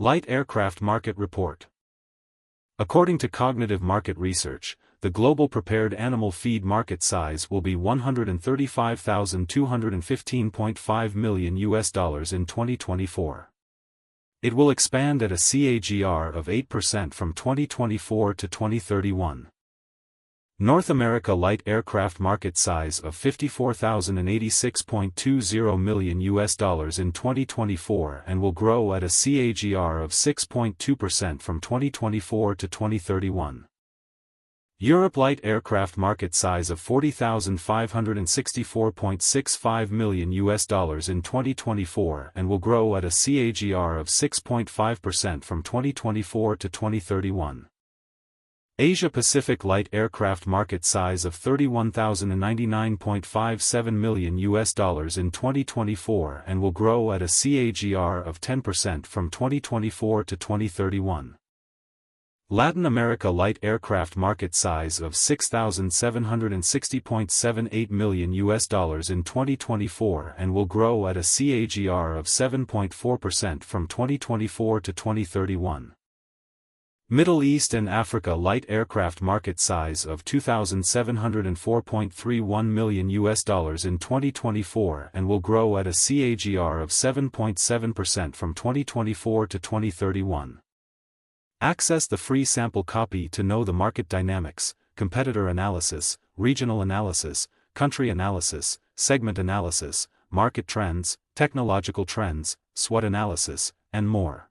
Light Aircraft Market Report. According to Cognitive Market Research, the global prepared animal feed market size will be $135,215.5 million in 2024. It will expand at a CAGR of 8% from 2024 to 2031. North America light aircraft market size of $54,086.20 million in 2024 and will grow at a CAGR of 6.2% from 2024 to 2031. Europe light aircraft market size of $40,564.65 million in 2024 and will grow at a CAGR of 6.5% from 2024 to 2031. Asia Pacific light aircraft market size of $31,099.57 million in 2024 and will grow at a CAGR of 10% from 2024 to 2031. Latin America light aircraft market size of $6,760.78 million in 2024 and will grow at a CAGR of 7.4% from 2024 to 2031. Middle East and Africa light aircraft market size of $2,704.31 million in 2024 and will grow at a CAGR of 7.7% from 2024 to 2031. Access the free sample copy to know the market dynamics, competitor analysis, regional analysis, country analysis, segment analysis, market trends, technological trends, SWOT analysis, and more.